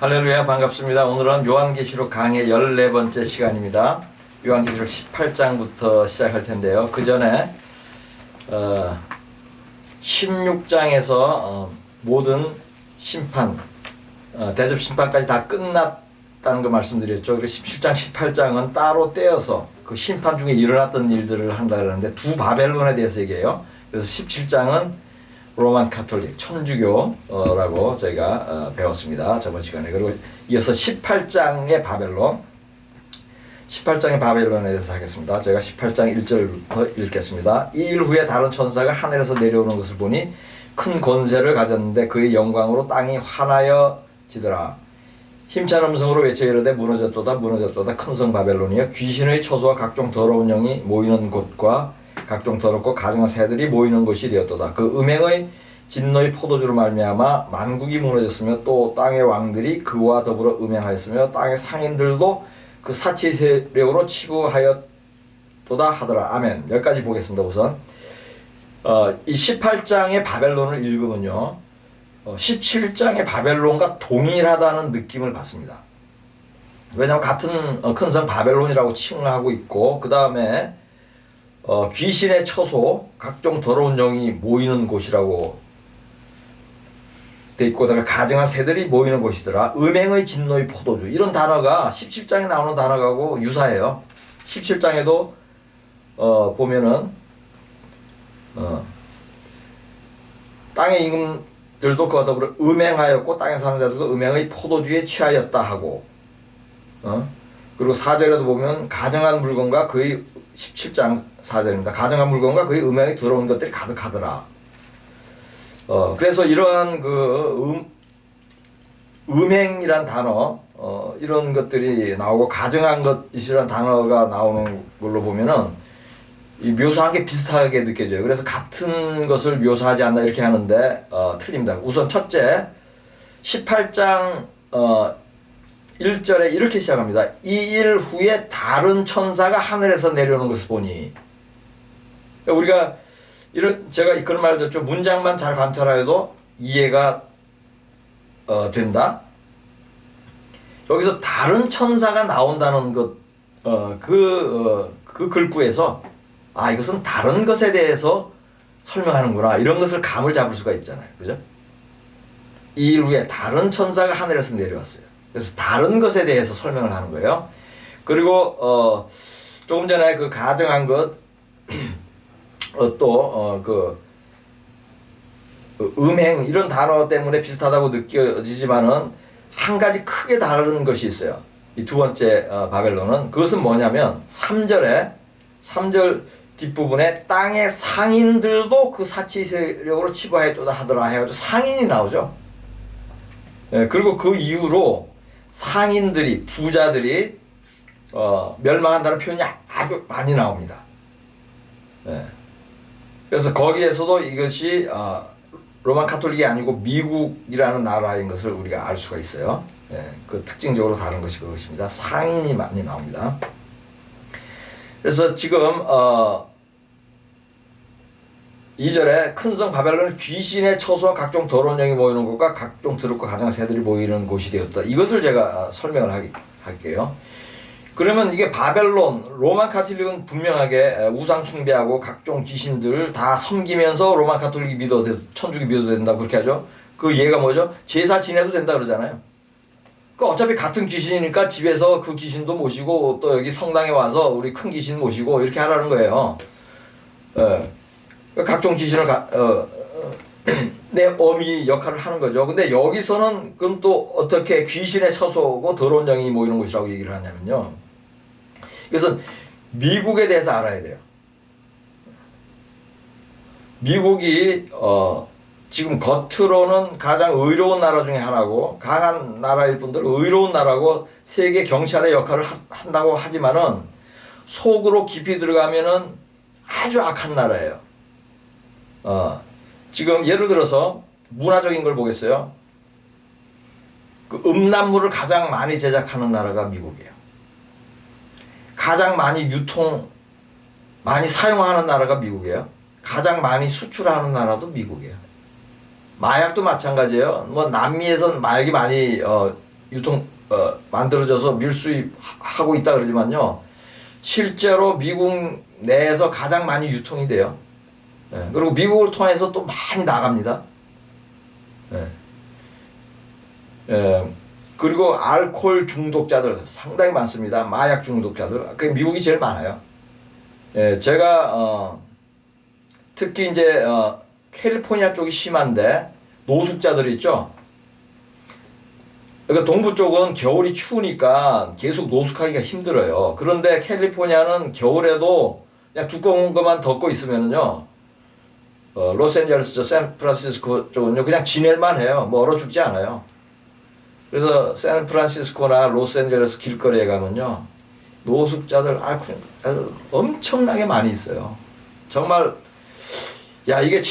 할렐루야, 반갑습니다. 오늘은 요한계시록 강의 14번째 시간입니다. 요한계시록 18장부터 시작할 텐데요. 그 전에 16장에서 모든 심판, 대접 심판까지 다 끝났다는 거 말씀드렸죠. 그리고 17장, 18장은 따로 떼어서 그 심판 중에 일어났던 일들을 한다 그러는데 두 바벨론에 대해서 얘기해요. 그래서 17장은 로만 카톨릭, 천주교라고 저희가 배웠습니다. 저번 시간에. 그리고 이어서 18장의 바벨론, 18장의 바벨론에 대해서 하겠습니다. 제가 18장 1절부터 읽겠습니다. 이 일 후에 다른 천사가 하늘에서 내려오는 것을 보니 큰 권세를 가졌는데 그의 영광으로 땅이 환하여지더라. 힘찬 음성으로 외쳐 이르되 무너졌도다 무너졌도다 큰 성 바벨론이여 귀신의 처소와 각종 더러운 영이 모이는 곳과 각종 더럽고 가증한 새들이 모이는 곳이 되었도다. 그 음행의 진노의 포도주로 말미암아 만국이 무너졌으며 또 땅의 왕들이 그와 더불어 음행하였으며 땅의 상인들도 그 사치의 세력으로 치부하였도다 하더라. 아멘. 여기까지 보겠습니다. 우선 이 18장의 바벨론을 읽으면요 17장의 바벨론과 동일하다는 느낌을 받습니다. 왜냐하면 같은 큰 성 바벨론이라고 칭하고 있고 그 다음에 귀신의 처소, 각종 더러운 영이 모이는 곳이라고 돼 있고 그다음에 가증한 새들이 모이는 곳이더라. 음행의 진노의 포도주 이런 단어가 17장에 나오는 단어하고 유사해요. 17장에도 보면은 땅의 임금들도 그와 더불어 음행하였고 땅에 사는 자들도 음행의 포도주에 취하였다 하고 그리고 4절에도 보면 가증한 물건과 그의 17장 4절입니다. 가증한 물건과 그의 음행이 들어온 것들이 가득하더라. 그래서 이러한 음행이란 단어 이런 것들이 나오고 가증한 것이란 단어가 나오는 걸로 보면은 이 묘사한 게 비슷하게 느껴져요. 그래서 같은 것을 묘사하지 않나 이렇게 하는데 틀립니다. 우선 첫째 18장 1절에 이렇게 시작합니다. 이 일 후에 다른 천사가 하늘에서 내려오는 것을 보니 우리가 제가 그런 말을 듣죠. 문장만 잘 관찰해도 이해가 된다. 여기서 다른 천사가 나온다는 것, 그 글구에서 이것은 다른 것에 대해서 설명하는구나 이런 것을 감을 잡을 수가 있잖아요. 그죠? 이 일 후에 다른 천사가 하늘에서 내려왔어요. 그래서 다른 것에 대해서 설명을 하는 거예요. 그리고 조금 전에 그 가정한 것 또 음행 이런 단어 때문에 비슷하다고 느껴지지만은 한 가지 크게 다른 것이 있어요. 이 두 번째 바벨론은 그것은 뭐냐면 3절 뒷부분에 땅의 상인들도 그 사치 세력으로 치부하였도다 하더라 해가지고 상인이 나오죠. 그리고 그 이후로 상인들이 부자들이 멸망한다는 표현이 아주 많이 나옵니다. 그래서 거기에서도 이것이 로만 카톨릭이 아니고 미국이라는 나라인 것을 우리가 알 수가 있어요. 그 특징적으로 다른 것이 그것입니다. 상인이 많이 나옵니다. 그래서 지금 2절에 큰 성 바벨론은 귀신의 처소와 각종 더러운 영이 모이는 곳과 각종 더럽고 가증한 새들이 모이는 곳이 되었다. 이것을 제가 설명을 할게요. 그러면 이게 바벨론, 로만 카톨릭은 분명하게 우상 숭배하고 각종 귀신들 다 섬기면서 로만 카톨릭이 천주교 믿어도 된다고 그렇게 하죠. 그 예가 뭐죠? 제사 지내도 된다 그러잖아요. 그 어차피 같은 귀신이니까 집에서 그 귀신도 모시고 또 여기 성당에 와서 우리 큰 귀신 모시고 이렇게 하라는 거예요. 각종 귀신을 내 어미 역할을 하는 거죠. 근데 여기서는 그럼 또 어떻게 귀신의 처소고 더러운 영이 모이는 곳이라고 얘기를 하냐면요. 이것은 미국에 대해서 알아야 돼요. 미국이 지금 겉으로는 가장 의로운 나라 중에 하나고 강한 나라일 뿐더러 의로운 나라고 세계 경찰의 역할을 한다고 하지만은 속으로 깊이 들어가면은 아주 악한 나라예요. 지금 예를 들어서 문화적인 걸 보겠어요. 그 음란물을 가장 많이 제작하는 나라가 미국이에요. 가장 많이 많이 사용하는 나라가 미국이에요. 가장 많이 수출하는 나라도 미국이에요. 마약도 마찬가지예요. 뭐 남미에선 마약이 많이 만들어져서 밀수입하고 있다 그러지만요. 실제로 미국 내에서 가장 많이 유통이 돼요. 예, 그리고 미국을 통해서 또 많이 나갑니다. 예. 예, 그리고 알코올 중독자들 상당히 많습니다. 마약 중독자들. 그 미국이 제일 많아요. 예, 제가 특히 이제 캘리포니아 쪽이 심한데 노숙자들 있죠. 그러니까 동부 쪽은 겨울이 추우니까 계속 노숙하기가 힘들어요. 그런데 캘리포니아는 겨울에도 그냥 두꺼운 것만 덮고 있으면은요, 로스앤젤레스, 샌프란시스코 쪽은요 그냥 지낼만 해요. 뭐 얼어 죽지 않아요. 그래서 샌프란시스코나 로스앤젤레스 길거리에 가면요, 노숙자들 엄청나게 많이 있어요. 정말 야, 이게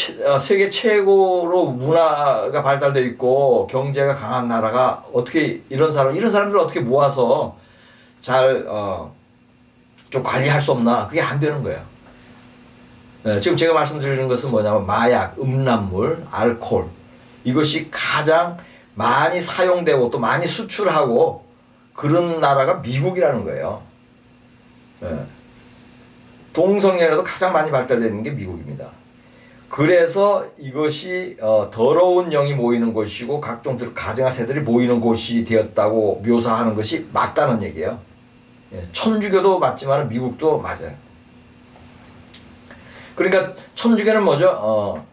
세계 최고로 문화가 발달되어 있고 경제가 강한 나라가 어떻게 이런 사람들을 어떻게 모아서 잘 좀 관리할 수 없나? 그게 안 되는 거예요. 네, 지금 제가 말씀드리는 것은 뭐냐면 마약, 음란물, 알코올, 이것이 가장 많이 사용되고 또 많이 수출하고 그런 나라가 미국이라는 거예요. 네. 동성애에도 가장 많이 발달되어 있는 게 미국입니다. 그래서 이것이 더러운 영이 모이는 곳이고 각종 가증아세들이 모이는 곳이 되었다고 묘사하는 것이 맞다는 얘기예요. 예, 천주교도 맞지만 미국도 맞아요. 그러니까 천주교는 뭐죠?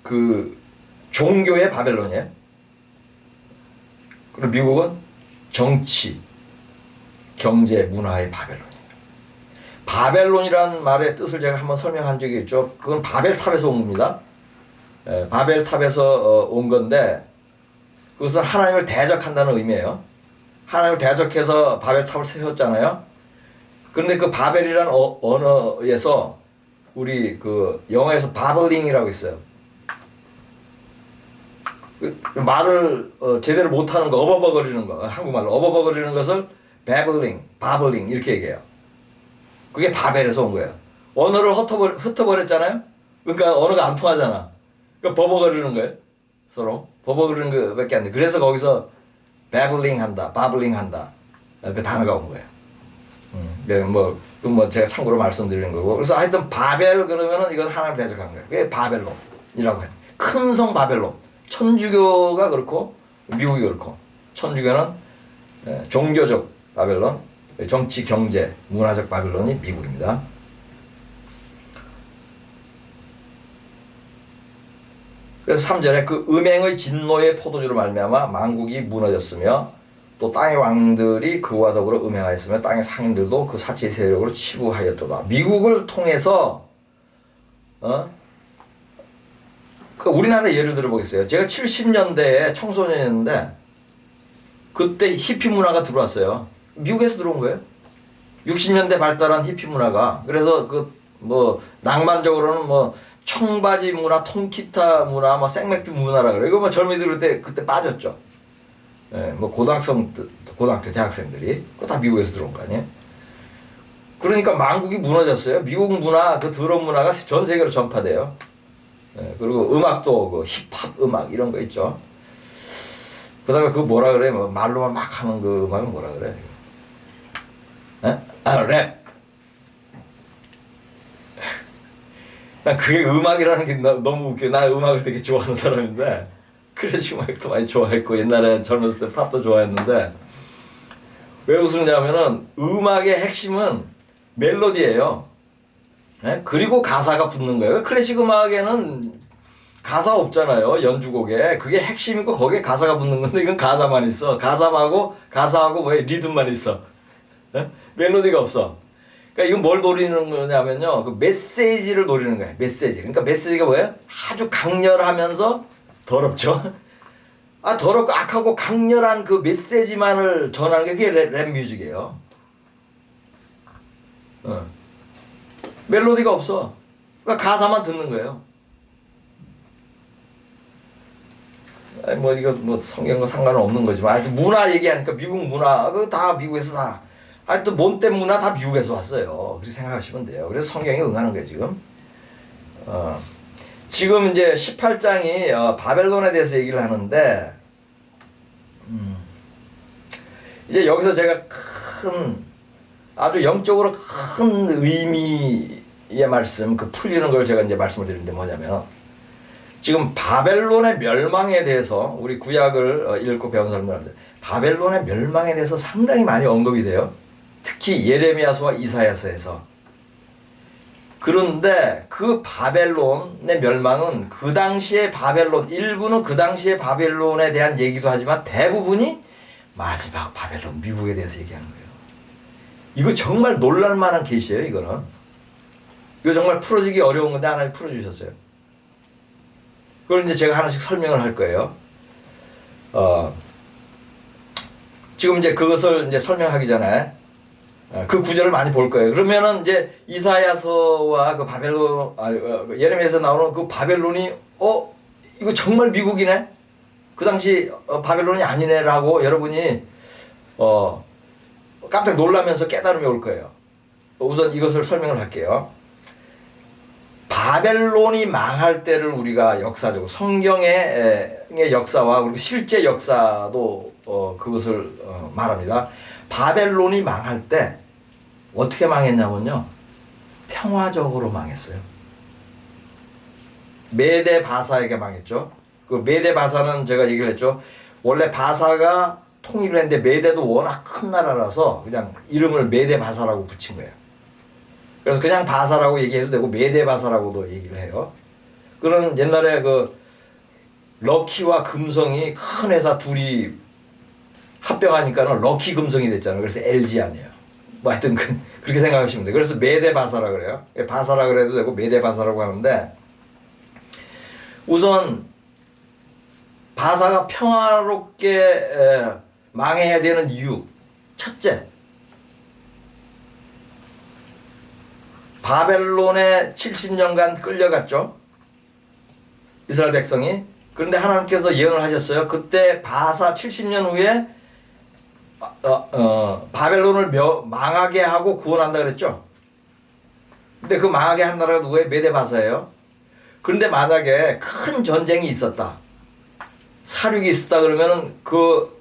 그 종교의 바벨론이에요. 그리고 미국은 정치, 경제, 문화의 바벨론이에요. 바벨론이라는 말의 뜻을 제가 한번 설명한 적이 있죠. 그건 바벨탑에서 온 겁니다. 예, 바벨탑에서 온 건데 그것은 하나님을 대적한다는 의미예요. 하나님을 대적해서 바벨탑을 세웠잖아요. 그런데 그 바벨이라는 언어에서 우리 그 영어에서 바블링이라고 있어요. 그 말을 제대로 못하는 거, 어버버거리는 거, 한국말로 어버버거리는 것을 바블링 이렇게 얘기해요. 그게 바벨에서 온 거예요. 언어를 흩어버렸잖아요. 그러니까 언어가 안 통하잖아. 그러니까 버벅거리는 거예요. 서로 버벅거리는 것밖에 안 돼. 그래서 거기서 바블링 한다. 그 단어가 온 거예요. 뭐 제가 참고로 말씀드리는 거고. 그래서 하여튼 바벨 그러면은 이건 하나님 대적한 거예요. 그게 바벨론이라고 해요. 큰 성 바벨론. 천주교가 그렇고 미국이 그렇고 천주교는 종교적 바벨론, 정치, 경제, 문화적 바벨론이 미국입니다. 그래서 3절에 그 음행의 진노의 포도주로 말미암아 만국이 무너졌으며 또 땅의 왕들이 그와 더불어 음행하였으며 땅의 상인들도 그 사치의 세력으로 치부하였도다. 미국을 통해서 그 우리나라 예를 들어보겠어요. 제가 70년대에 청소년이었는데 그때 히피 문화가 들어왔어요. 미국에서 들어온 거예요. 60년대 발달한 히피 문화가. 그래서 뭐 낭만적으로는 뭐 청바지 문화, 통기타 문화, 뭐 생맥주 문화라 그래. 이거 뭐 젊은이들 그때 빠졌죠. 예, 뭐 고등학교 대학생들이 그거 다 미국에서 들어온 거 아니에요? 그러니까 만국이 무너졌어요. 미국 문화, 그 더러운 문화가 전 세계로 전파돼요. 예, 그리고 음악도 그 힙합 음악 이런 거 있죠. 그다음에 그 뭐라 그래? 뭐 말로만 막 하는 그 음악은 뭐라 그래? 에? 랩. 난 그게 음악이라는 게 너무 웃겨. 나 음악을 되게 좋아하는 사람인데 클래식 음악도 많이 좋아했고 옛날에 젊었을 때 팝도 좋아했는데 왜 웃으냐면은 음악의 핵심은 멜로디예요. 네? 그리고 가사가 붙는 거예요. 클래식 음악에는 가사 없잖아요. 연주곡에. 그게 핵심이고 거기에 가사가 붙는 건데 이건 가사만 있어. 가사하고 뭐 리듬만 있어. 네? 멜로디가 없어. 그러니까 이건 뭘 노리는 거냐면요. 그 메시지를 노리는 거예요. 메시지. 그러니까 메시지가 뭐예요? 아주 강렬하면서 더럽죠. 더럽고 악하고 강렬한 그 메시지만을 전하는 게 그게 랩 뮤직이에요. 멜로디가 없어. 그러니까 가사만 듣는 거예요. 뭐 이거 뭐 성경과 상관은 없는 거지만 하여튼 문화 얘기하니까 미국 문화 그거 다 미국에서 다 하여튼 몬때 문화 다 미국에서 왔어요. 그렇게 생각하시면 돼요. 그래서 성경이 응하는 거예요 지금. 지금 이제 18장이 바벨론에 대해서 얘기를 하는데 이제 여기서 제가 아주 영적으로 큰 의미의 말씀, 그 풀리는 걸 제가 이제 말씀을 드리는데 뭐냐면, 지금 바벨론의 멸망에 대해서 우리 구약을 읽고 배운 사람들한테 바벨론의 멸망에 대해서 상당히 많이 언급이 돼요. 특히 예레미야서와 이사야서에서. 그런데 그 바벨론의 멸망은 그 당시의 바벨론, 일부는 그 당시의 바벨론에 대한 얘기도 하지만 대부분이 마지막 바벨론, 미국에 대해서 얘기하는 거예요. 이거 정말 놀랄만한 계시예요, 이거는. 이거 정말 풀어지기 어려운 건데 하나님 풀어주셨어요. 그걸 이제 제가 하나씩 설명을 할 거예요. 지금 이제 그것을 이제 설명하기 전에 그 구절을 많이 볼 거예요. 그러면은 이제 이사야서와 그 바벨론, 예레미야에서 나오는 그 바벨론이 이거 정말 미국이네? 그 당시 바벨론이 아니네라고 여러분이 깜짝 놀라면서 깨달음이 올 거예요. 우선 이것을 설명을 할게요. 바벨론이 망할 때를 우리가 역사적으로 성경의 역사와 그리고 실제 역사도 그것을 말합니다. 바벨론이 망할 때 어떻게 망했냐면요, 평화적으로 망했어요. 메데 바사에게 망했죠. 그 메데 바사는 제가 얘기를 했죠. 원래 바사가 통일을 했는데 메데도 워낙 큰 나라라서 그냥 이름을 메데 바사라고 붙인 거예요. 그래서 그냥 바사라고 얘기해도 되고 메데 바사라고도 얘기를 해요. 그런 옛날에 그 럭키와 금성이 큰 회사 둘이 합병하니까는 럭키 금성이 됐잖아요. 그래서 LG 아니에요. 뭐 하여튼 그렇게 생각하시면 돼요. 그래서 메데 바사라 그래요. 바사라 그래도 되고 메데 바사라고 하는데, 우선 바사가 평화롭게 망해야 되는 이유, 첫째, 바벨론에 70년간 끌려갔죠, 이스라엘 백성이. 그런데 하나님께서 예언을 하셨어요. 그때 바사 70년 후에 바벨론을 망하게 하고 구원한다 그랬죠. 근데 그 망하게 한 나라가 누구예요? 메데 바사예요. 그런데 만약에 큰 전쟁이 있었다, 사륙이 있었다 그러면은 그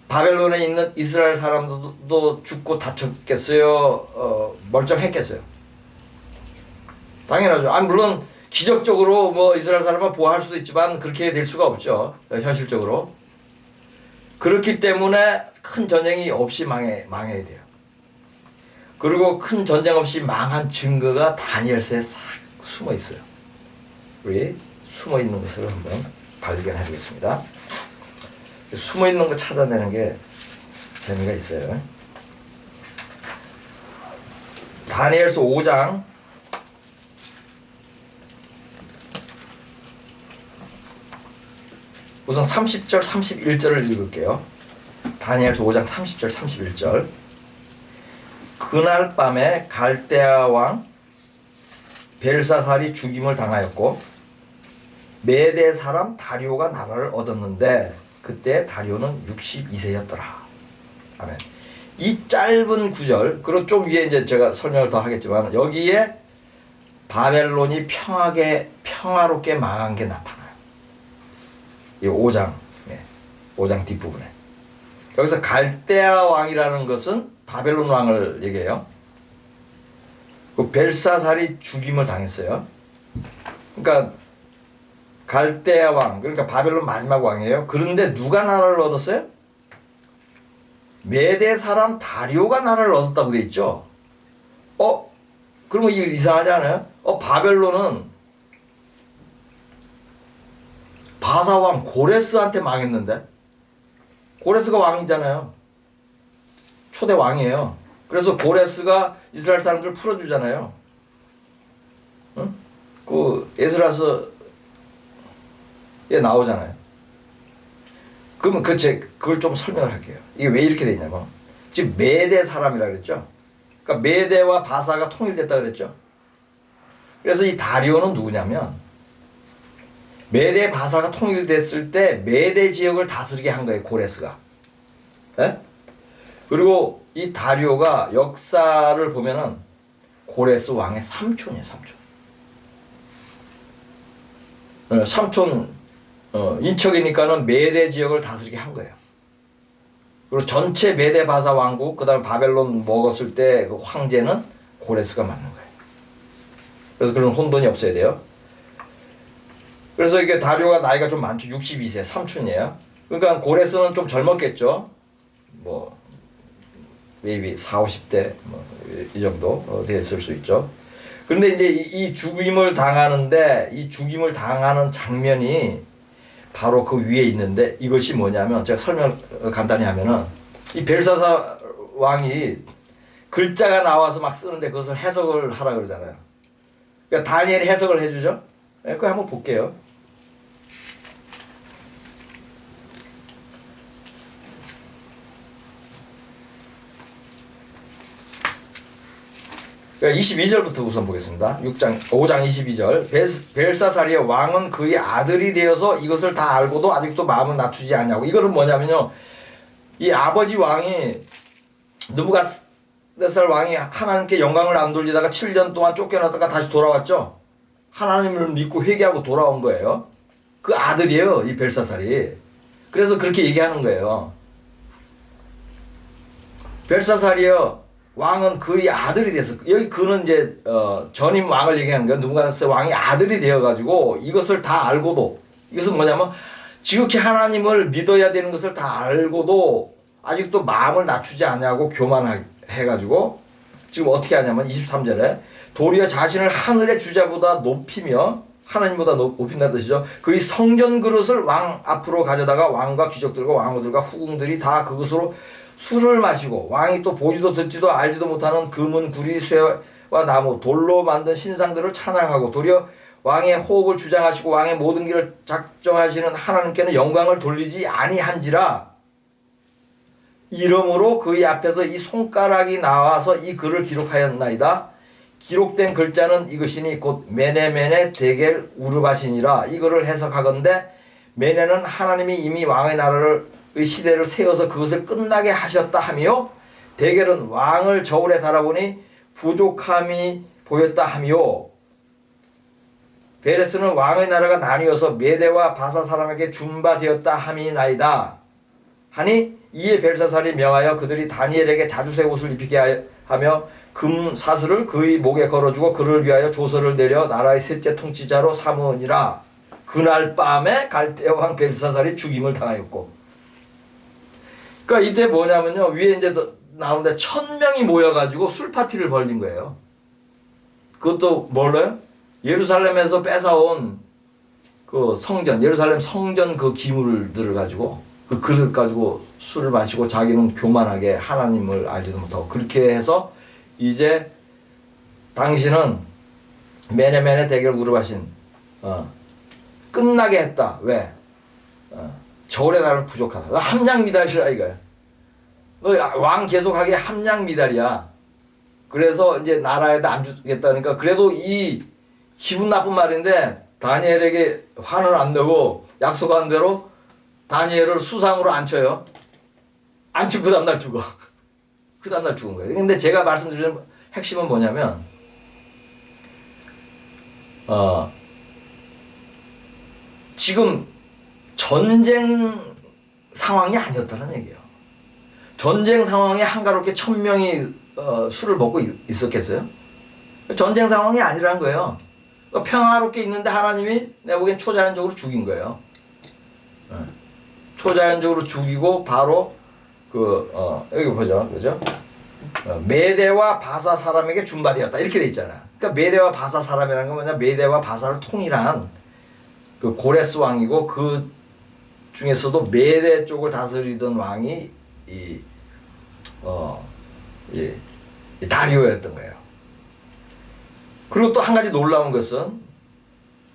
바벨론에 있는 이스라엘 사람들도 죽고 다쳤겠어요? 멀쩡했겠어요? 당연하죠. 물론 기적적으로 뭐 이스라엘 사람을 보호할 수도 있지만 그렇게 될 수가 없죠, 현실적으로. 그렇기 때문에 큰 전쟁이 없이 망해야 돼요. 그리고 큰 전쟁 없이 망한 증거가 다니엘서에 싹 숨어 있어요. 우리 숨어 있는 것을 한번 발견해 보겠습니다. 숨어 있는 거 찾아내는 게 재미가 있어요. 다니엘서 5장 우선 30절 31절을 읽을게요. 다니엘서 5장 30절 31절. 그날 밤에 갈대아 왕 벨사살이 죽임을 당하였고 메대 사람 다리오가 나라를 얻었는데 그때 다리오는 62세였더라. 아멘. 이 짧은 구절, 그리고 좀 위에 이제 제가 설명을 더 하겠지만 여기에 바벨론이 평화롭게 망한 게 나타나요. 이 5장, 5장 뒷부분에. 여기서 갈대아 왕이라는 것은 바벨론 왕을 얘기해요. 그 벨사살이 죽임을 당했어요. 그러니까 갈대아 왕, 그러니까 바벨론 마지막 왕이에요. 그런데 누가 나라를 얻었어요? 메대 사람 다리오가 나라를 얻었다고 돼 있죠. 그러면 이거 이상하지 않아요? 바벨론은 바사 왕 고레스한테 망했는데, 고레스가 왕이잖아요. 초대 왕이에요. 그래서 고레스가 이스라엘 사람들을 풀어주잖아요. 응? 그 에스라서에 나오잖아요. 그러면 그걸 좀 설명을 할게요. 이게 왜 이렇게 되냐면, 지금 메대 사람이라 그랬죠. 그러니까 메대와 바사가 통일됐다 그랬죠. 그래서 이 다리오는 누구냐면, 메대 바사가 통일됐을 때 메대 지역을 다스리게 한 거예요, 고레스가. 네? 그리고 이 다리오가 역사를 보면은 고레스 왕의 삼촌이에요, 삼촌. 삼촌 인척이니까는 메대 지역을 다스리게 한 거예요. 그리고 전체 메데 바사 왕국 그다음 바벨론 먹었을 때 그 황제는 고레스가 맞는 거예요. 그래서 그런 혼돈이 없어야 돼요. 그래서 이게 다리오가 나이가 좀 많죠. 62세 삼촌이에요. 그러니까 고레스는 좀 젊었겠죠. 뭐 maybe 40, 50대 뭐 이 정도 됐을 수 있죠. 그런데 이제 이 죽임을 당하는데 이 죽임을 당하는 장면이 바로 그 위에 있는데 이것이 뭐냐면 제가 설명 간단히 하면은 이 벨사살 왕이 글자가 나와서 막 쓰는데 그것을 해석을 하라 그러잖아요. 그러니까 다니엘이 해석을 해주죠. 그거 한번 볼게요. 그러니까 22절부터 우선 보겠습니다. 5장 22절. 벨사살이여 왕은 그의 아들이 되어서 이것을 다 알고도 아직도 마음을 낮추지 않냐고. 이거는 뭐냐면요. 이 아버지 왕이 느부갓네살 왕이 하나님께 영광을 안 돌리다가 7년 동안 쫓겨났다가 다시 돌아왔죠. 하나님을 믿고 회개하고 돌아온 거예요. 그 아들이에요. 이 벨사살이. 그래서 그렇게 얘기하는 거예요. 벨사살이여 왕은 그의 아들이 돼서 여기 그는 이제 전임 왕을 얘기하는 거예요. 느부갓네살 왕이 아들이 되어가지고 이것을 다 알고도 이것은 뭐냐면 지극히 하나님을 믿어야 되는 것을 다 알고도 아직도 마음을 낮추지 않냐고 교만해가지고 지금 어떻게 하냐면 23절에 도리어 자신을 하늘의 주자보다 높이며 하나님보다 높인다는 뜻이죠. 그의 성전 그릇을 왕 앞으로 가져다가 왕과 귀족들과 왕후들과 후궁들이 다 그것으로 술을 마시고 왕이 또 보지도 듣지도 알지도 못하는 금은 구리 쇠와 나무 돌로 만든 신상들을 찬양하고 도리어 왕의 호흡을 주장하시고 왕의 모든 길을 작정하시는 하나님께는 영광을 돌리지 아니한지라 이러므로 그의 앞에서 이 손가락이 나와서 이 글을 기록하였나이다. 기록된 글자는 이것이니 곧 메네메네 데겔 우르바시니라. 이거를 해석하건대 메네는 하나님이 이미 왕의 나라를 그 시대를 세워서 그것을 끝나게 하셨다 하며 데겔은 왕을 저울에 달아보니 부족함이 보였다 하며 베레스는 왕의 나라가 나뉘어서 메대와 바사 사람에게 준바되었다 함이나이다 하니 이에 벨사살이 명하여 그들이 다니엘에게 자주색 옷을 입히게 하며 금 사슬을 그의 목에 걸어주고 그를 위하여 조서를 내려 나라의 셋째 통치자로 삼으니라. 그날 밤에 갈대 왕 벨사살이 죽임을 당하였고. 그러니까 이때 뭐냐면요. 위에 이제 나오는데 1000명이 모여가지고 술 파티를 벌린 거예요. 그것도 뭘로요? 예루살렘에서 뺏어온 그 성전, 예루살렘 성전 그 기물들을 가지고 그 그릇 가지고 술을 마시고 자기는 교만하게 하나님을 알지도 못하고 그렇게 해서 이제 당신은 메네메네 데겔 우르바신 끝나게 했다. 왜? 저울의 날은 부족하다. 함량미달이라 이거야. 왕 계속하게 함량미달이야. 그래서 이제 나라에다 안 주겠다. 그러니까 그래도 이 기분 나쁜 말인데 다니엘에게 화는 안 내고 약속한 대로 다니엘을 수상으로 앉혀요. 앉히고 그 다음날 죽어. 그 다음날 죽은 거예요. 근데 제가 말씀드리는 핵심은 뭐냐면 지금 전쟁 상황이 아니었다는 얘기예요. 전쟁 상황에 한가롭게 1000명이 술을 먹고 있었겠어요? 전쟁 상황이 아니라는 거예요. 평화롭게 있는데 하나님이 내가 보기엔 초자연적으로 죽인 거예요. 초자연적으로 죽이고 바로 여기 보죠, 그죠? 메대와 바사 사람에게 준바되었다 이렇게 돼 있잖아. 그러니까 메대와 바사 사람이라는 건 뭐냐? 메대와 바사를 통일한 그 고레스 왕이고 그 중에서도 메대 쪽을 다스리던 왕이 이 다리오였던 거예요. 그리고 또 한 가지 놀라운 것은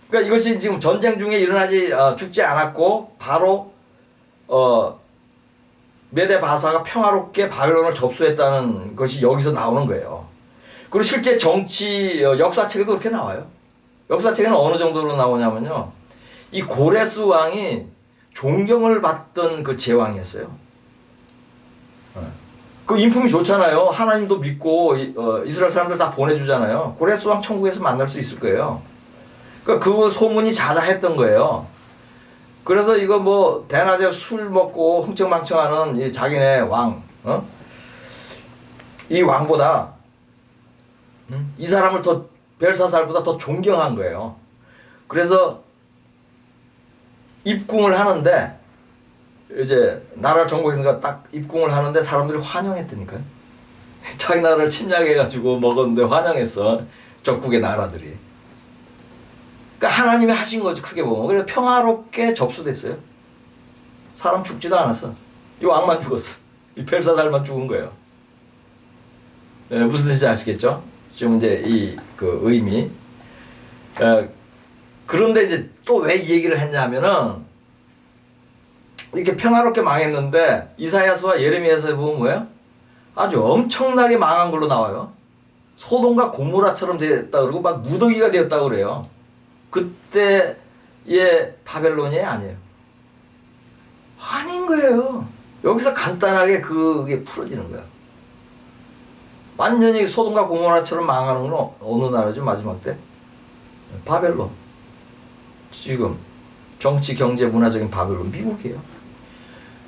그러니까 이것이 지금 전쟁 중에 일어나지 죽지 않았고 바로 메대 바사가 평화롭게 바벨론을 접수했다는 것이 여기서 나오는 거예요. 그리고 실제 정치 역사책에도 그렇게 나와요. 역사책에는 어느 정도로 나오냐면요. 이 고레스 왕이 존경을 받던 그 제왕이었어요. 그 인품이 좋잖아요. 하나님도 믿고 이스라엘 사람들 다 보내주잖아요. 고레스 왕 천국에서 만날 수 있을 거예요. 그러니까 그 소문이 자자했던 거예요. 그래서 이거 뭐 대낮에 술 먹고 흥청망청하는 이 자기네 왕, 이 왕보다 이 사람을 더 벨사살보다 더 존경한 거예요. 그래서 입궁을 하는데 이제 나라를 정복했으니까 딱 입궁을 하는데 사람들이 환영했다니까요. 자기 나라를 침략해가지고 먹었는데 환영했어. 적국의 나라들이. 그러니까 하나님이 하신 거지 크게 보면. 그래서 평화롭게 접수됐어요. 사람 죽지도 않았어. 이 왕만 죽었어. 이 벨사살만 죽은 거예요. 네, 무슨 뜻인지 아시겠죠? 지금 이제 이 그 의미. 그런데 이제 또 왜 이 얘기를 했냐면은 이렇게 평화롭게 망했는데 이사야서와 예레미야서에 보면 뭐예요? 아주 엄청나게 망한 걸로 나와요. 소돔과 고모라처럼 되었다 그러고 막 무더기가 되었다 그래요. 그때의 바벨론이 아니에요. 아닌 거예요. 여기서 간단하게 그게 풀어지는 거야. 완전히 소돔과 고모라처럼 망하는 건 어느 나라죠? 마지막 때? 바벨론. 지금 정치, 경제, 문화적인 바벨론, 미국이에요.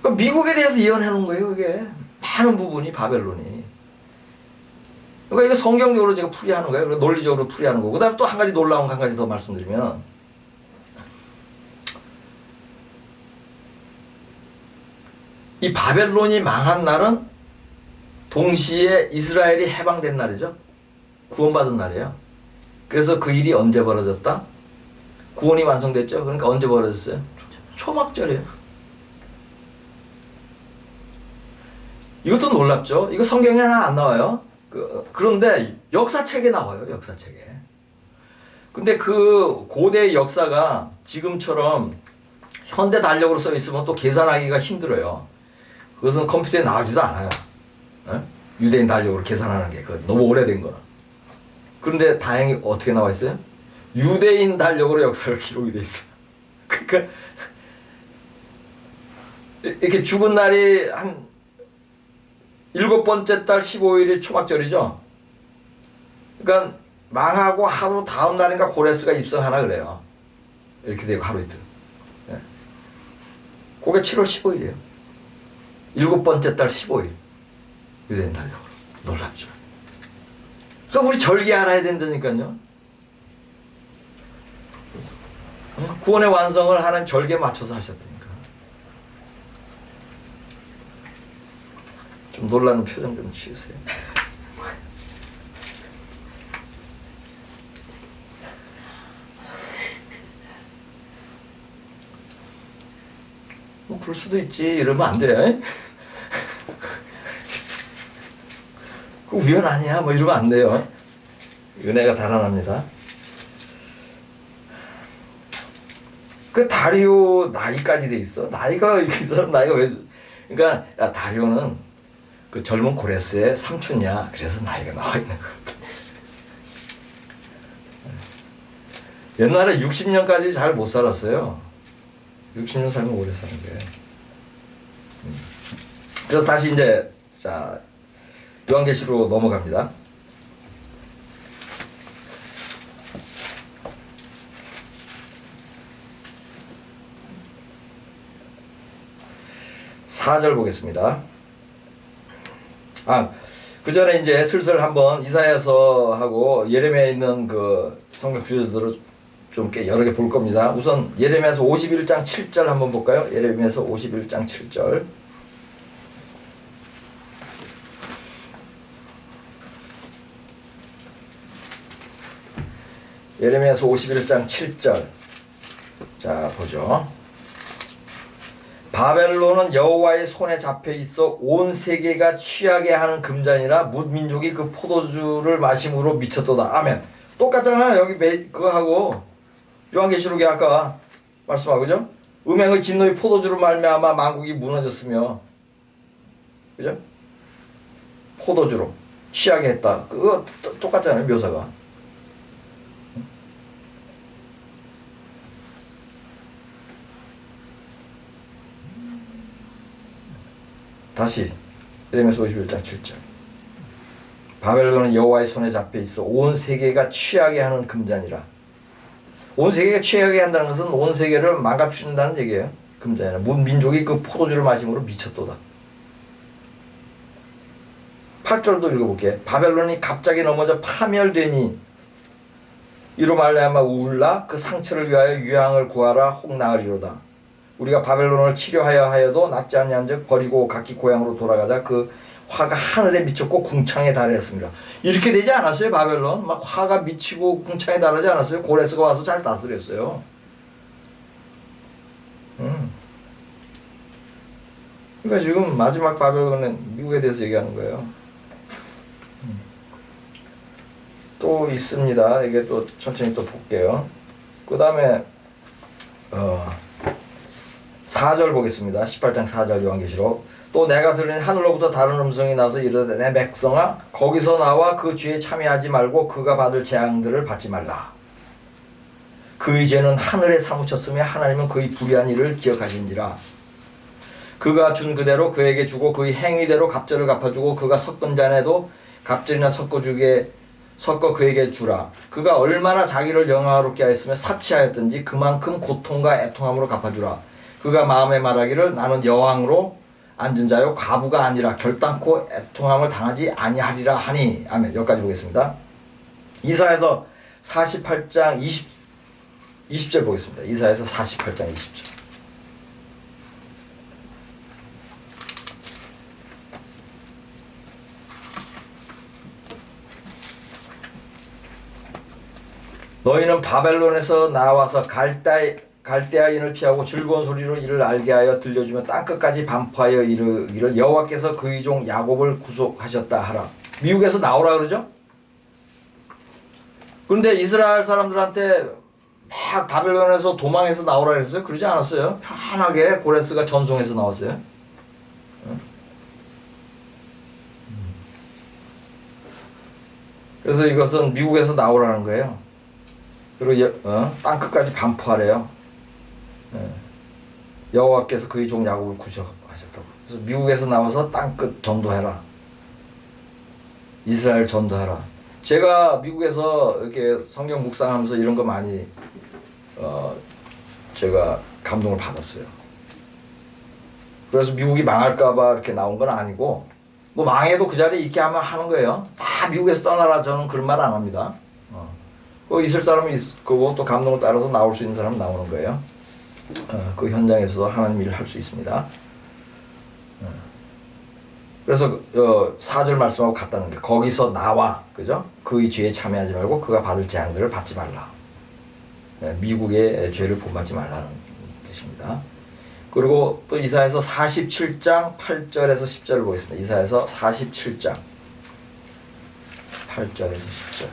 그러니까 미국에 대해서 예언해 놓은 거예요. 이게 많은 부분이 바벨론이. 그러니까 이거 성경적으로 제가 풀이하는 거예요. 그리고 논리적으로 풀이하는 거고. 그다음에 또 한 가지 놀라운 거 한 가지 더 말씀드리면, 이 바벨론이 망한 날은 동시에 이스라엘이 해방된 날이죠. 구원받은 날이에요. 그래서 그 일이 언제 벌어졌다? 구원이 완성됐죠. 그러니까 언제 벌어졌어요? 초막절이에요. 이것도 놀랍죠. 이거 성경에 하나 안 나와요. 그런데 역사책에 나와요. 역사책에. 근데 그 고대의 역사가 지금처럼 현대 달력으로 써 있으면 또 계산하기가 힘들어요. 그것은 컴퓨터에 나오지도 않아요. 유대인 달력으로 계산하는 게 너무 오래된 거라. 그런데 다행히 어떻게 나와 있어요? 유대인 달력으로 역사가 기록이 돼 있어요. 그러니까 이렇게 죽은 날이 한 7번째 달 15일이 초막절이죠. 그러니까 망하고 하루 다음 날인가 고레스가 입성하나 그래요. 이렇게 되고 하루 이틀. 네. 그게 7월 15일이에요. 7번째 달 15일. 유대인 달력으로. 놀랍죠. 그러니까 우리 절기 알아야 된다니까요. 구원의 완성을 하나님 절기에 맞춰서 하셨다니까. 좀 놀라는 표정 좀 지으세요. 뭐 그럴 수도 있지 이러면 안 돼. 그 우연 아니야 뭐 이러면 안 돼요. 은혜가 달아납니다. 그 다리오 나이까지 돼 있어. 나이가 이 사람 나이가 왜? 그러니까 야, 다리오는 그 젊은 고레스의 삼촌이야. 그래서 나이가 나와 있는 것 같아. 옛날에 60년까지 잘 못 살았어요. 60년 살면 오래 사는 거예요. 그래서 다시 이제 자 요한계시로 넘어갑니다. (4절) 보겠습니다. 그 전에 이제 슬슬 한번 이사야서하고 예레미야에 있는 그 성경 구절들을 좀 여러 개 볼 겁니다. 우선 예레미야서 51장 7절 한번 볼까요? 예레미야서 51장 7절. 예레미야서 51장 7절. 자, 보죠. 바벨론은 여호와의 손에 잡혀 있어 온 세계가 취하게 하는 금잔이라 뭇 민족이 그 포도주를 마심으로 미쳤도다. 아멘. 똑같잖아. 여기 그거하고 요한계시록에 아까 말씀하고 그죠? 음행의 진노의 포도주로 말미암아 만국이 무너졌으며 그죠? 포도주로 취하게 했다. 그거 똑같잖아요. 묘사가. 다시 예레미야서 51장 7절. 바벨론은 여호와의 손에 잡혀 있어 온 세계가 취하게 하는 금잔이라. 온 세계가 취하게 한다는 것은 온 세계를 망가뜨린다는 얘기예요. 금자에는 문민족이 그 포도주를 마심으로 미쳤도다. 8절도 읽어볼게. 바벨론이 갑자기 넘어져 파멸되니 이로 말미암아 울라. 그 상처를 위하여 유향을 구하라. 혹 나으리로다. 우리가 바벨론을 치료하여 하여도 낫지 아니한즉 버리고 각기 고향으로 돌아가자. 그 화가 하늘에 미쳤고 궁창에 달했습니다. 이렇게 되지 않았어요? 바벨론 막 화가 미치고 궁창에 달하지 않았어요? 고레스가 와서 잘 다스렸어요. 그러니까 지금 마지막 바벨론은 미국에 대해서 얘기하는 거예요. 또 있습니다. 이게 또 천천히 또 볼게요. 그 다음에 4절 보겠습니다. 18장 4절 요한계시록. 또 내가 들으니 하늘로부터 다른 음성이 나서 이르되 내 백성아 거기서 나와 그 죄에 참여하지 말고 그가 받을 재앙들을 받지 말라. 그의 죄는 하늘에 사무쳤으며 하나님은 그의 불의한 일을 기억하신지라. 그가 준 그대로 그에게 주고 그의 행위대로 갑절을 갚아주고 그가 섞은 잔에도 갑절이나 섞어 그에게 주라. 그가 얼마나 자기를 영화롭게 하였으며 사치하였든지 그만큼 고통과 애통함으로 갚아주라. 그가 마음에 말하기를 나는 여왕으로 앉은 자요 과부가 아니라 결단코 애통함을 당하지 아니하리라 하니. 아멘. 여기까지 보겠습니다. 이사야서 48장 20절 보겠습니다. 이사야서 48장 20절. 너희는 바벨론에서 나와서 갈대아인을 피하고 즐거운 소리로 이를 알게 하여 들려주며 땅끝까지 반포하여 이르기를 여호와께서 그의 종 야곱을 구속하셨다 하라. 미국에서 나오라 그러죠? 그런데 이스라엘 사람들한테 막 바벨론에서 도망해서 나오라 그랬어요? 그러지 않았어요. 편하게 고레스가 전송해서 나왔어요. 그래서 이것은 미국에서 나오라는 거예요. 그리고 땅끝까지 반포하래요. 여호와께서 그의 종 야곱을 구속하셨다고. 그래서 미국에서 나와서 땅끝 전도해라. 이스라엘 전도해라. 제가 미국에서 이렇게 성경 묵상하면서 이런 거 많이 제가 감동을 받았어요. 그래서 미국이 망할까봐 이렇게 나온 건 아니고 뭐 망해도 그 자리에 있게 하면 하는 거예요. 다 미국에서 떠나라 저는 그런 말 안 합니다. 있을 사람은 있을 거고 또 감동을 따라서 나올 수 있는 사람은 나오는 거예요. 그 현장에서도 하나님 일을 할 수 있습니다. 그래서 4절 말씀하고 같다는 게 거기서 나와 그죠? 그의 죄에 참여하지 말고 그가 받을 재앙들을 받지 말라. 미국의 죄를 본받지 말라는 뜻입니다. 그리고 또 이사야서 47장 8절에서 10절을 보겠습니다. 이사야서 47장 8절에서 10절.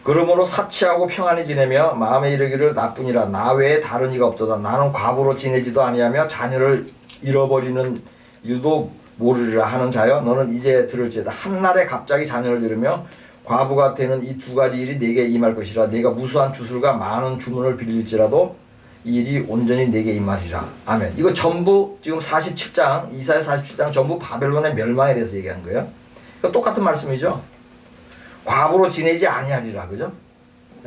그러므로 사치하고 평안히 지내며 마음에 이르기를 나뿐이라 나 외에 다른 이가 없도다. 나는 과부로 지내지도 아니하며 자녀를 잃어버리는 일도 모르리라 하는 자여 너는 이제 들을지어다. 한날에 갑자기 자녀를 잃으며 과부가 되는 이 두 가지 일이 내게 임할 것이라. 내가 무수한 주술과 많은 주문을 빌릴지라도 이 일이 온전히 내게 임하리라. 아멘. 이거 전부 지금 47장 이사야 47장 전부 바벨론의 멸망에 대해서 얘기한 거예요. 똑같은 말씀이죠. 과부로 지내지 아니하리라. 그죠?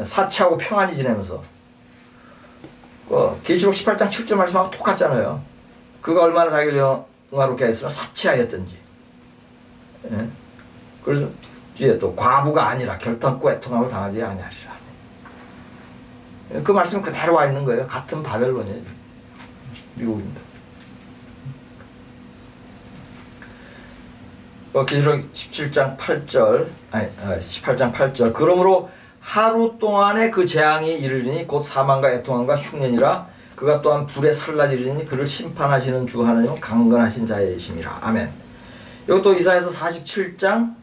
사치하고 평안히 지내면서 계시록 18장 7절 말씀하고 똑같잖아요. 그가 얼마나 자기를 영화롭게 했으면 사치하였든지. 예? 그래서 뒤에 또 과부가 아니라 결단코 애통함을 당하지 아니하리라. 그 말씀 그대로 와 있는 거예요. 같은 바벨론이에요. 미국입니다. 계시록 17장 8절, 18장 8절. 그러므로 하루 동안에 그 재앙이 이르리니 곧 사망과 애통함과 흉년이라. 그가 또한 불에 살라지리니 그를 심판하시는 주 하나님은 강건하신 자이심이라. 아멘. 이것도 이사야서 47장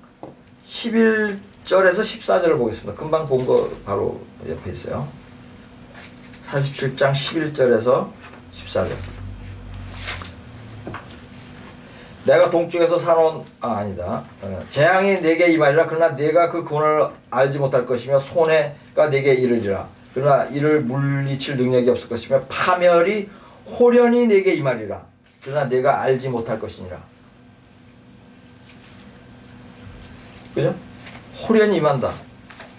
11절에서 14절을 보겠습니다. 금방 본 거 바로 옆에 있어요. 47장 11절에서 14절. 내가 동쪽에서 사놓은 아니다. 재앙이 내게 임하리라. 그러나 내가 그 권을 알지 못할 것이며 손해가 내게 이르리라. 그러나 이를 물리칠 능력이 없을 것이며 파멸이 호련히 내게 임하리라. 그러나 내가 알지 못할 것이니라. 그죠? 호련히 임한다.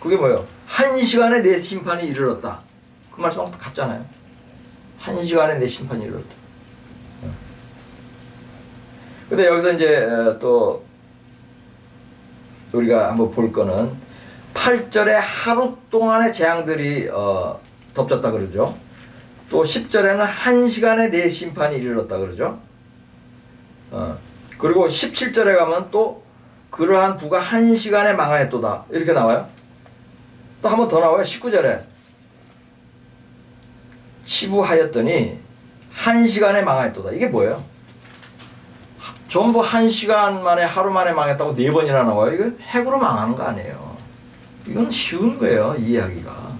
그게 뭐예요? 1시간에 내 심판이 이르렀다. 그 말씀하고 같잖아요. 1시간에 내 심판이 이르렀다. 근데 여기서 이제 또 우리가 한번 볼 거는 8절에 하루 동안의 재앙들이 덮쳤다 그러죠. 또 10절에는 1시간에 내 심판이 이르렀다 그러죠. 그리고 17절에 가면 또 그러한 부가 1시간에 망하였도다 이렇게 나와요. 또 한 번 더 나와요. 19절에 치부하였더니 1시간에 망하였도다. 이게 뭐예요? 전부 1시간 만에 하루 만에 망했다고 4번이나 나와요. 이거 핵으로 망하는 거 아니에요. 이건 쉬운 거예요. 이해하기가.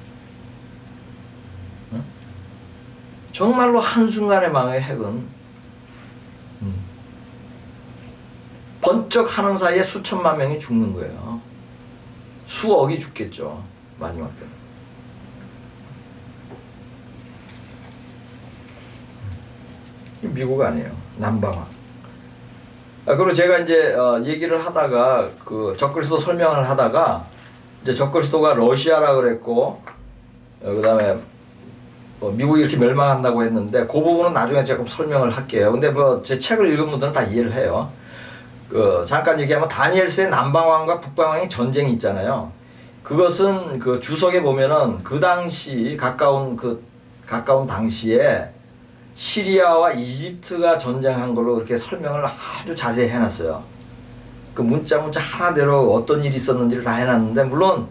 정말로 한순간에 망해 핵은. 번쩍 하는 사이에 수천만 명이 죽는 거예요. 수억이 죽겠죠. 마지막 때는. 미국 아니에요. 남방아. 그리고 제가 이제 얘기를 하다가 그 적그리스도 설명을 하다가 이제 적그리스도가 러시아라 그랬고 그다음에 미국이 이렇게 멸망한다고 했는데 그 부분은 나중에 제가 설명을 할게요. 근데 뭐 제 책을 읽은 분들은 다 이해를 해요. 잠깐 얘기하면 다니엘서의 남방왕과 북방왕의 전쟁이 있잖아요. 그것은 그 주석에 보면은 그 당시 가까운 당시에 시리아와 이집트가 전쟁한 걸로 그렇게 설명을 아주 자세히 해놨어요. 그 문자 하나대로 어떤 일이 있었는지를 다 해놨는데 물론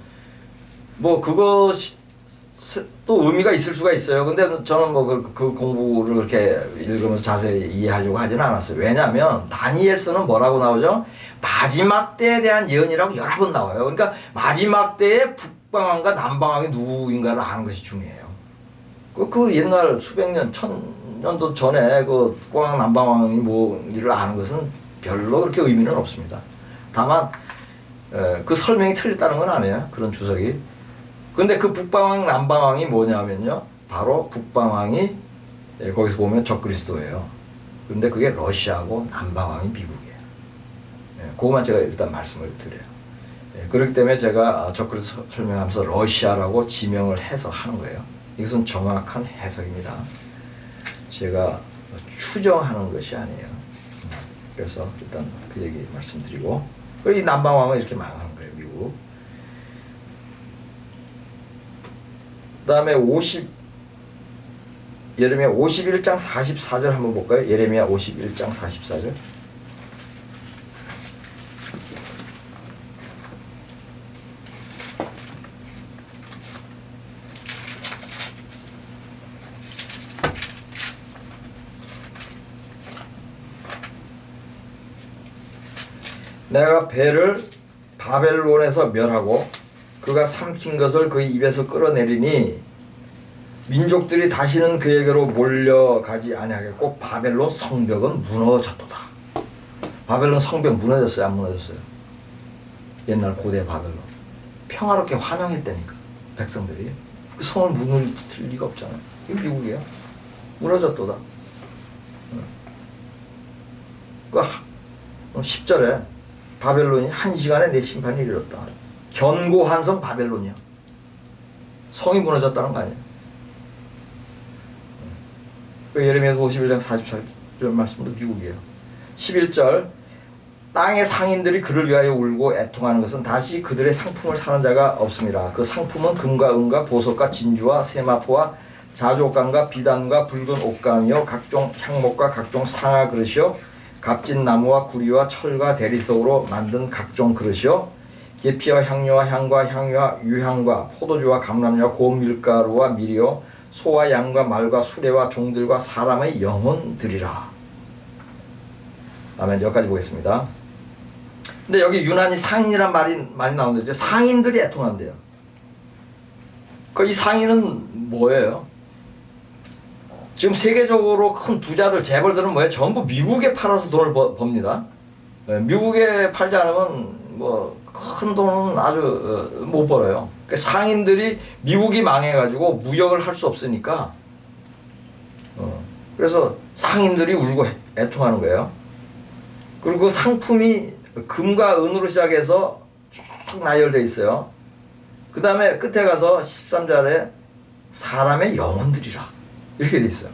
뭐 그것이 또 의미가 있을 수가 있어요. 근데 저는 뭐 그 공부를 그렇게 읽으면서 자세히 이해하려고 하지는 않았어요. 왜냐하면 다니엘서는 뭐라고 나오죠? 마지막 때에 대한 예언이라고 여러 번 나와요. 그러니까 마지막 때에 북방왕과 남방왕이 누구인가를 아는 것이 중요해요. 그 옛날 수백 년, 1000년도 전에 그 북방왕, 남방왕이 뭐를 아는 것은 별로 그렇게 의미는 없습니다. 다만 그 설명이 틀렸다는 건 아니에요. 그런 주석이. 근데 그 북방왕, 남방왕이 뭐냐면요. 바로 북방왕이 거기서 보면 적그리스도예요. 근데 그게 러시아고 남방왕이 미국이에요. 그것만 제가 일단 말씀을 드려요. 그렇기 때문에 제가 적그리스도 설명하면서 러시아라고 지명을 해서 하는 거예요. 이것은 정확한 해석입니다. 제가 추정하는 것이 아니에요. 그래서 일단 그 얘기 말씀드리고 이 남방왕은 이렇게 망하는 거예요. 미국. 그 다음에 예레미야 51장 44절 한번 볼까요? 예레미야 51장 44절. 내가 배를 바벨론에서 멸하고 그가 삼킨 것을 그의 입에서 끌어내리니 민족들이 다시는 그에게로 몰려가지 아니하겠고 바벨론 성벽은 무너졌도다. 바벨론 성벽 무너졌어요? 안 무너졌어요? 옛날 고대 바벨론 평화롭게 환영했다니까 백성들이. 그 성을 무너뜨릴 리가 없잖아요. 이거 미국이에요. 무너졌도다. 그 10절에 바벨론이 1시간에 내 심판이 이르렀다. 견고한 성 바벨론이야. 성이 무너졌다는 거 아니에요. 예레미야서 51장 44절 말씀도 미국이에요. 11절 땅의 상인들이 그를 위하여 울고 애통하는 것은 다시 그들의 상품을 사는 자가 없음이라. 그 상품은 금과 은과 보석과 진주와 세마포와 자족감과 비단과 붉은 옷감이요 각종 향목과 각종 상아 그릇이요 값진 나무와 구리와 철과 대리석으로 만든 각종 그릇이요 계피와 향료와 향과 향유와 유향과 포도주와 감람류와 고운 밀가루와 밀이요 소와 양과 말과 수레와 종들과 사람의 영혼들이라. 다음에 여기까지 보겠습니다. 근데 여기 유난히 상인이란 말이 많이 나오는데 상인들이 애통한대요. 이 상인은 뭐예요? 지금 세계적으로 큰 부자들, 재벌들은 뭐예요? 전부 미국에 팔아서 돈을 법니다. 미국에 팔지 않으면 뭐 큰 돈은 아주 못 벌어요. 그러니까 상인들이 미국이 망해가지고 무역을 할 수 없으니까 그래서 상인들이 울고 애통하는 거예요. 그리고 그 상품이 금과 은으로 시작해서 쭉 나열되어 있어요. 그 다음에 끝에 가서 13절에 사람의 영혼들이라 이렇게 되어 있어요.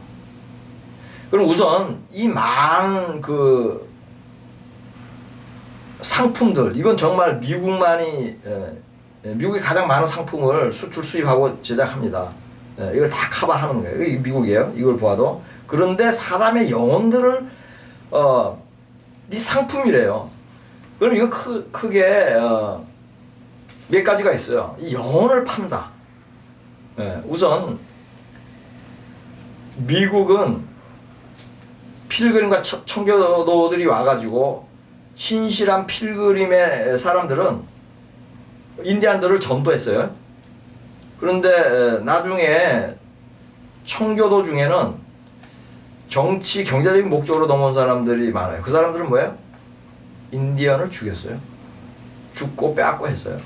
그럼 우선 이 많은 그 상품들, 이건 정말 미국이 가장 많은 상품을 수출 수입하고 제작합니다. 이걸 다 커버하는 거예요. 이게 미국이에요. 이걸 보아도. 그런데 사람의 영혼들을 이 상품이래요. 그럼 이거 크게 몇 가지가 있어요. 이 영혼을 판다. 우선 미국은 필그림과 청교도들이 와가지고 신실한 필그림의 사람들은 인디안들을 전도했어요. 그런데 나중에 청교도 중에는 정치, 경제적인 목적으로 넘어온 사람들이 많아요. 그 사람들은 뭐예요? 인디언을 죽였어요. 죽고 빼앗고 했어요.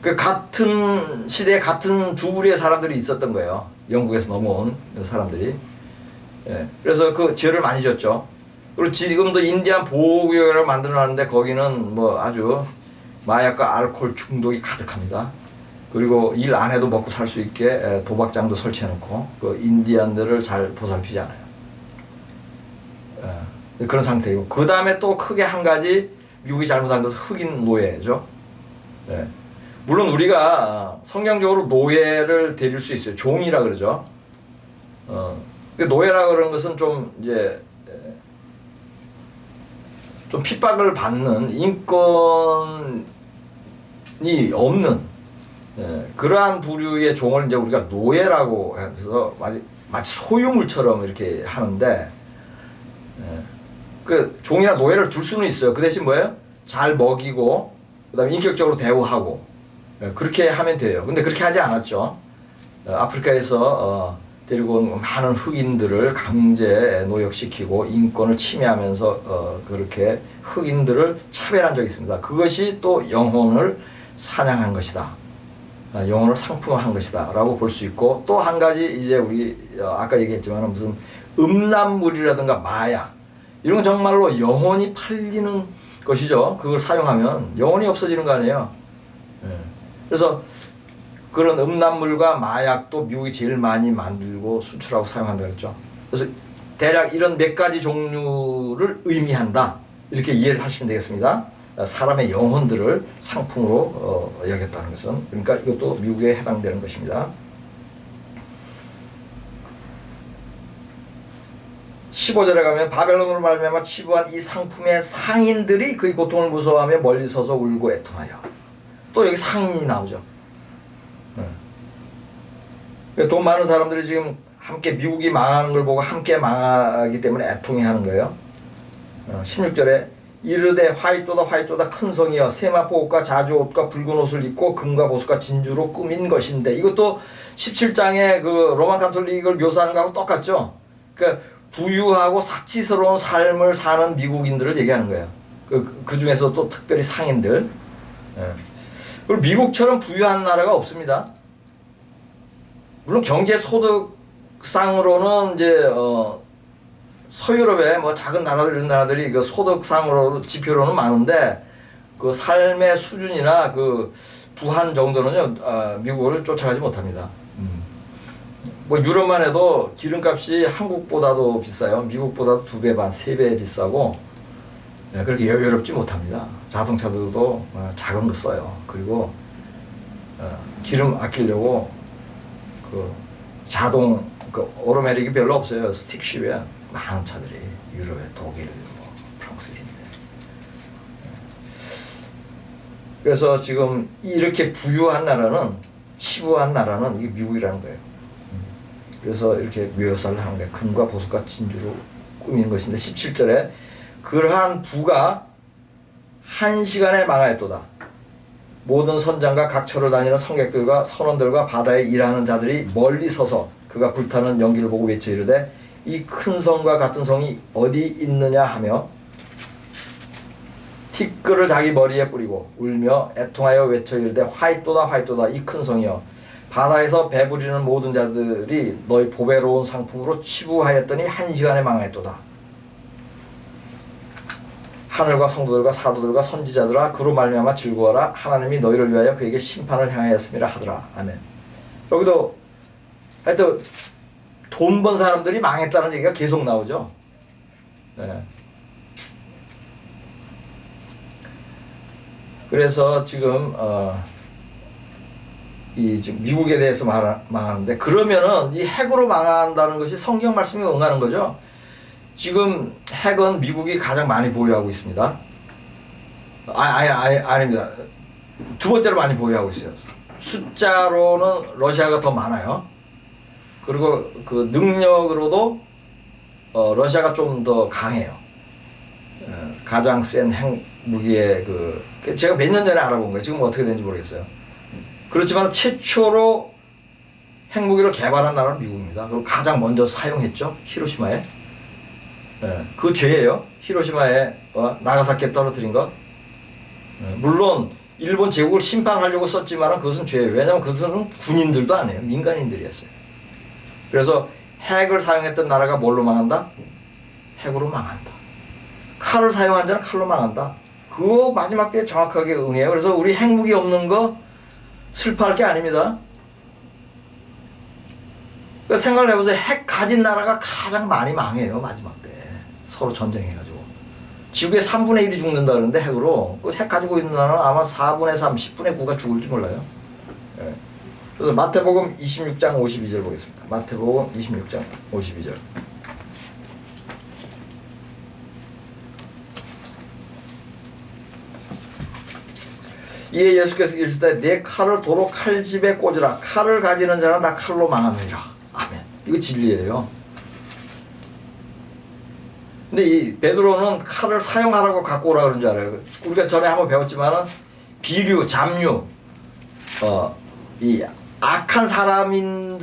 그 같은 시대에 같은 두 부류의 사람들이 있었던 거예요. 영국에서 넘어온 사람들이. 그래서 그 죄를 많이 졌죠. 그리고 지금도 인디안 보호구역을 만들어놨는데 거기는 뭐 아주 마약과 알코올 중독이 가득합니다. 그리고 일 안 해도 먹고 살 수 있게 도박장도 설치해놓고 그 인디안들을 잘 보살피지 않아요. 그런 상태이고, 그 다음에 또 크게 한 가지 미국이 잘못한 것은 흑인 노예죠. 물론 우리가 성경적으로 노예를 데릴 수 있어요. 종이라 그러죠. 노예라 그러는 것은 좀 이제 좀 핍박을 받는, 인권이 없는 그러한 부류의 종을 이제 우리가 노예라고 해서 마치 소유물처럼 이렇게 하는데, 그 종이나 노예를 둘 수는 있어요. 그 대신 뭐예요? 잘 먹이고 그다음에 인격적으로 대우하고 그렇게 하면 돼요. 근데 그렇게 하지 않았죠. 아프리카에서 데리고 온 많은 흑인들을 강제 노역시키고 인권을 침해하면서 그렇게 흑인들을 차별한 적이 있습니다. 그것이 또 영혼을 사냥한 것이다. 영혼을 상품화한 것이다 라고 볼 수 있고, 또 한 가지 이제 우리 아까 얘기했지만 무슨 음란물이라든가 마약, 이런 건 정말로 영혼이 팔리는 것이죠. 그걸 사용하면 영혼이 없어지는 거 아니에요. 그래서 그런 음란물과 마약도 미국이 제일 많이 만들고 수출하고 사용한다 그랬죠. 그래서 대략 이런 몇 가지 종류를 의미한다, 이렇게 이해를 하시면 되겠습니다. 사람의 영혼들을 상품으로 여겼다는 것은, 그러니까 이것도 미국에 해당되는 것입니다. 15절에 가면 바벨론으로 말미암아 치부한 이 상품의 상인들이 그의 고통을 무서워하며 멀리 서서 울고 애통하여. 또 여기 상인이 나오죠. 돈 많은 사람들이 지금 함께 미국이 망하는 걸 보고 함께 망하기 때문에 애통해하는 거예요. 16절에 이르되 화이토다 큰 성이여 세마포 옷과 자주 옷과 붉은 옷을 입고 금과 보석과 진주로 꾸민 것인데, 이것도 17장의 그 로만 가톨릭을 묘사하는 거하고 똑같죠. 그러니까 부유하고 사치스러운 삶을 사는 미국인들을 얘기하는 거예요. 그 중에서 또 특별히 상인들. 그리고 미국처럼 부유한 나라가 없습니다. 물론 경제 소득상으로는 이제 서유럽의 뭐 작은 나라들, 이런 나라들이 그 소득상으로 지표로는 많은데 그 삶의 수준이나 그 부한 정도는요 미국을 쫓아가지 못합니다. 뭐 유럽만 해도 기름값이 한국보다도 비싸요. 미국보다도 2배 반, 3배 비싸고 그렇게 여유롭지 못합니다. 자동차들도 작은 거 써요. 그리고 기름 아끼려고 그 자동 그 오토매틱이 별로 없어요. 스틱십에 많은 차들이 유럽에 독일, 뭐 프랑스에 있는데. 그래서 지금 이렇게 부유한 나라는, 치부한 나라는 이게 미국이라는 거예요. 그래서 이렇게 묘사를 하는 거예요. 금과 보석과 진주로 꾸민 것인데, 17절에 그러한 부가 한 시간에 망하였도다. 모든 선장과 각처를 다니는 성객들과 선원들과 바다에 일하는 자들이 멀리 서서 그가 불타는 연기를 보고 외쳐 이르되 이 큰 성과 같은 성이 어디 있느냐 하며 티끌을 자기 머리에 뿌리고 울며 애통하여 외쳐 이르되 화이토다 이 큰 성이여 바다에서 배부리는 모든 자들이 너희 보배로운 상품으로 치부하였더니 한 시간에 망하였도다. 하늘과 성도들과 사도들과 선지자들아 그로 말미암아 즐거워라. 하나님이 너희를 위하여 그에게 심판을 향하였음이라 하더라. 아멘. 여기도 하여튼 돈 번 사람들이 망했다는 얘기가 계속 나오죠. 네. 그래서 지금 지금 미국에 대해서 망하는데, 그러면은 이 핵으로 망한다는 것이 성경 말씀에 응하는 거죠. 지금 핵은 미국이 가장 많이 보유하고 있습니다. 아닙니다. 두 번째로 많이 보유하고 있어요. 숫자로는 러시아가 더 많아요. 그리고 그 능력으로도 러시아가 좀 더 강해요. 가장 센 핵무기의 제가 몇 년 전에 알아본 거예요. 지금 어떻게 되는지 모르겠어요. 그렇지만 최초로 핵무기를 개발한 나라는 미국입니다. 그리고 가장 먼저 사용했죠. 히로시마에. 그 죄예요. 히로시마에 나가사키에 떨어뜨린 것. 물론 일본 제국을 심판하려고 썼지만 그것은 죄예요. 왜냐하면 그것은 군인들도 아니에요. 민간인들이었어요. 그래서 핵을 사용했던 나라가 뭘로 망한다? 핵으로 망한다. 칼을 사용한 자는 칼로 망한다. 그거 마지막 때에 정확하게 응해요. 그래서 우리 핵무기 없는 거 슬퍼할 게 아닙니다. 그러니까 생각을 해보세요. 핵 가진 나라가 가장 많이 망해요. 마지막 때 서로 전쟁해가지고 지구의 3분의 1이 죽는다 그러는데 핵으로, 그 핵 가지고 있는 나라는 아마 4분의 3, 10분의 9가 죽을지 몰라요. 예. 그래서 마태복음 26장 52절 보겠습니다. 마태복음 26장 52절. 이에 예수께서 이르시되 내 칼을 도로 칼집에 꽂으라. 칼을 가지는 자는 다 칼로 망하느니라. 아멘. 이거 진리예요. 근데 이 베드로는 칼을 사용하라고 갖고 오라 그런 줄 알아요. 우리가 전에 한번 배웠지만은 비류, 잡류, 이 악한 사람인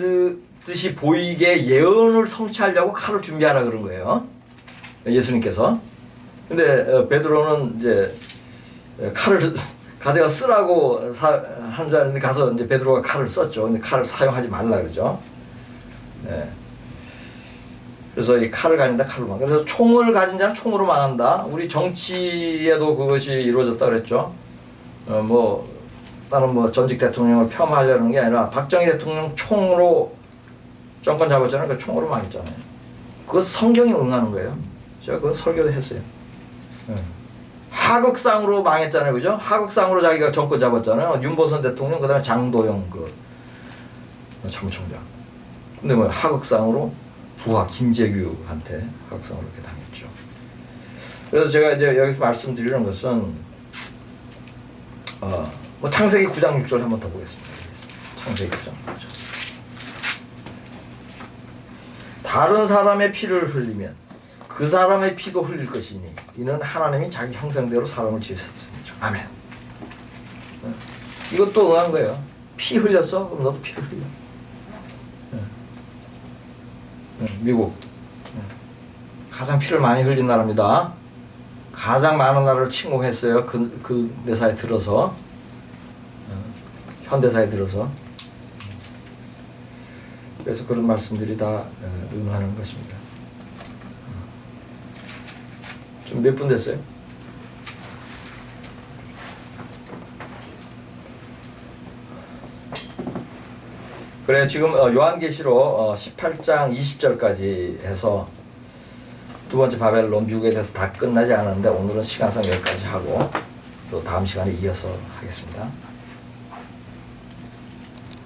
듯이 보이게 예언을 성취하려고 칼을 준비하라 그런 거예요. 예수님께서. 근데 베드로는 이제 칼을 가져가 쓰라고 한 줄 알았는데 가서 이제 베드로가 칼을 썼죠. 근데 칼을 사용하지 말라 그러죠. 네. 그래서 이 칼을 가진다 칼로 망. 그래서 총을 가진 자는 총으로 망한다. 우리 정치에도 그것이 이루어졌다 그랬죠. 다른 전직 대통령을 폄하하려는 게 아니라 박정희 대통령 총으로 정권 잡았잖아요. 그 총으로 망했잖아요. 그거 성경이 응하는 거예요. 제가 그건 설교도 했어요. 하극상으로 망했잖아요. 그죠? 하극상으로 자기가 정권 잡았잖아요. 윤보선 대통령, 그 다음에 장도영 참모총장. 근데 하극상으로 부하 김재규한테 하극상으로 이렇게 당했죠. 그래서 제가 이제 여기서 말씀드리는 것은 창세기 9장 6절 한번 더 보겠습니다. 창세기 9장 6절. 다른 사람의 피를 흘리면 그 사람의 피도 흘릴 것이니 이는 하나님이 자기 형상대로 사람을 지으셨습니다. 아멘. 이것도 응한 거예요. 피 흘렸어? 그럼 너도 피를 흘려. 미국 가장 피를 많이 흘린 나라입니다. 가장 많은 나라를 침공했어요. 그 내사에 들어서, 현대사에 들어서. 그래서 그런 말씀들이 다 응하는 것입니다. 좀 몇 분 됐어요? 그래, 지금 요한계시록 18장 20절까지 해서 두 번째 바벨론 미국에 대해서 다 끝나지 않았는데 오늘은 시간상 여기까지 하고 또 다음 시간에 이어서 하겠습니다.